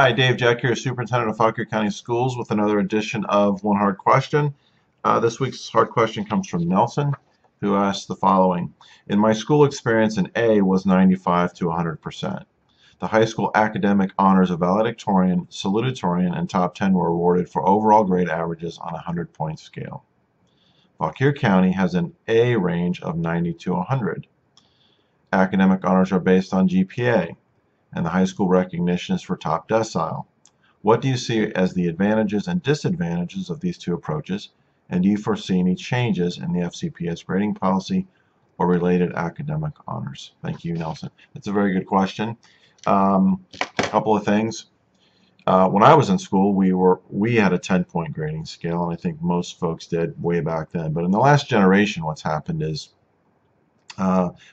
Hi, Dave Jeck here, Superintendent of Fauquier County Schools with another edition of One Hard Question. This week's hard question comes from Nelson, who asked the following. In my school experience, an A was 95 to 100%. The high school academic honors of Valedictorian, Salutatorian, and Top 10 were awarded for overall grade averages on a 100-point scale. Fauquier County has an A range of 90 to 100. Academic honors are based on GPA, and the high school recognition is for top decile. What do you see as the advantages and disadvantages of these two approaches, and do you foresee any changes in the FCPS grading policy or related academic honors? Thank you, Nelson. That's a very good question. A couple of things. When I was in school, we had a 10-point grading scale, and I think most folks did way back then. But in the last generation, what's happened is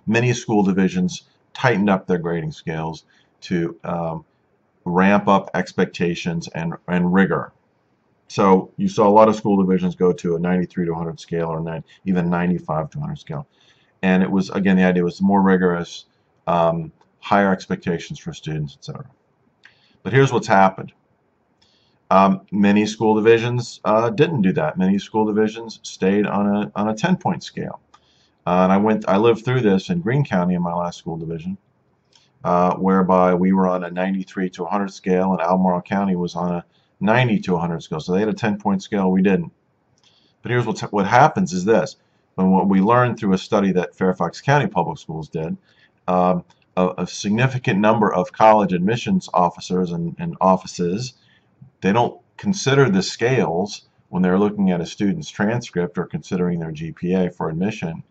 many school divisions tightened up their grading scales to ramp up expectations and rigor. So you saw a lot of school divisions go to a 93 to 100 scale or even 95 to 100 scale. And it was, again, the idea was more rigorous, higher expectations for students, etc. But here's what's happened. Many school divisions didn't do that. Many school divisions stayed on a 10-point scale. And I lived through this in Greene County in my last school division, whereby we were on a 93 to 100 scale and Albemarle County was on a 90 to 100 scale. So they had a 10-point scale, we didn't. But here's what happens is this. And what we learned through a study that Fairfax County Public Schools did, a significant number of college admissions officers and offices, they don't consider the scales when they're looking at a student's transcript or considering their GPA for admission.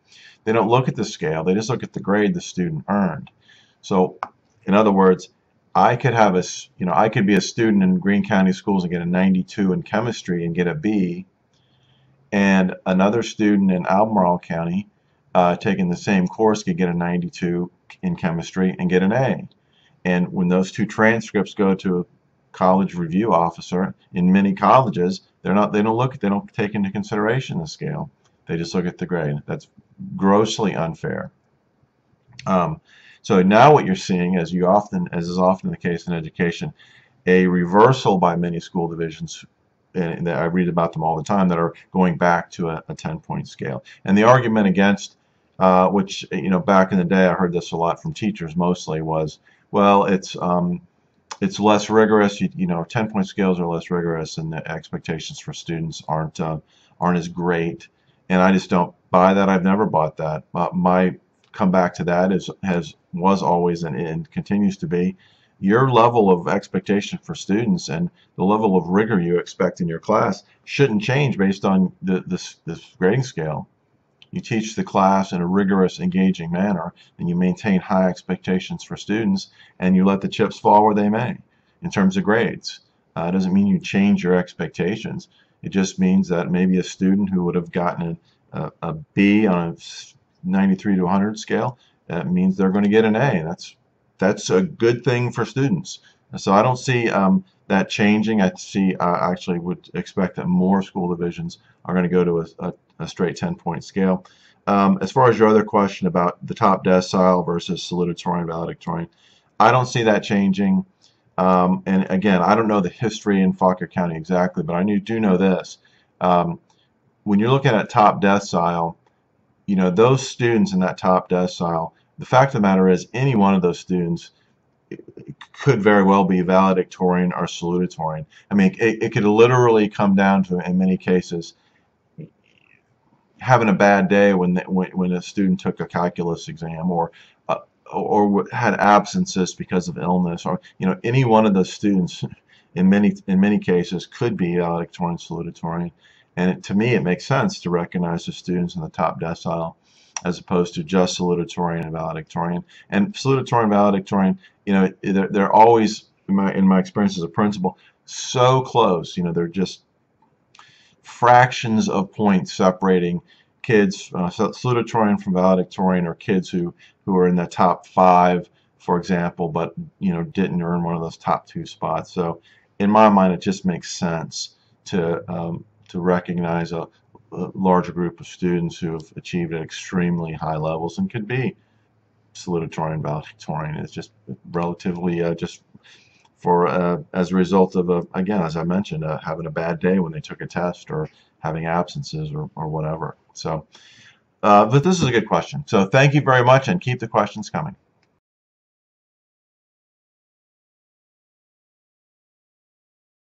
They don't look at the scale, they just look at the grade the student earned. So, in other words, I could have I could be a student in Greene County Schools and get a 92 in chemistry and get a B, and another student in Albemarle County taking the same course could get a 92 in chemistry and get an A. And when those two transcripts go to a college review officer in many colleges, they don't take into consideration the scale. They just look at the grade. That's grossly unfair. So now what you're seeing, as is often the case in education, a reversal by many school divisions, and I read about them all the time, that are going back to a 10-point scale. And the argument against, which back in the day I heard this a lot from teachers mostly, was, well, it's less rigorous. 10-point scales are less rigorous, and the expectations for students aren't as great. And I just don't buy that. I've never bought that. My comeback to that was always and continues to be your level of expectation for students and the level of rigor you expect in your class shouldn't change based on this grading scale. You teach the class in a rigorous, engaging manner, and you maintain high expectations for students, and you let the chips fall where they may in terms of grades. It doesn't mean you change your expectations. It just means that maybe a student who would have gotten a B on a 93 to 100 scale, that means they're going to get an A. That's a good thing for students. So I don't see that changing. I actually would expect that more school divisions are going to go to a straight 10-point scale. As far as your other question about the top decile versus salutatorian, valedictorian, I don't see that changing. And again, I don't know the history in Fauquier County exactly, but I do know this. When you're looking at top decile, those students in that top decile, the fact of the matter is any one of those students could very well be valedictorian or salutatorian. I mean, it could literally come down to, in many cases, having a bad day when a student took a calculus exam or had absences because of illness, or any one of those students in many cases could be valedictorian, salutatorian. And to me, it makes sense to recognize the students in the top decile as opposed to just salutatorian and valedictorian. And salutatorian and valedictorian, they're always, in my experience as a principal, so close. They're just fractions of points separating kids, salutatorian from valedictorian, or kids who are in the top 5, for example, but didn't earn one of those top 2 spots. So in my mind, it just makes sense to recognize a larger group of students who have achieved at extremely high levels and could be salutatorian, valedictorian. It's just relatively just as a result of, again, as I mentioned, having a bad day when they took a test or having absences or whatever. So, but this is a good question. So thank you very much, and keep the questions coming.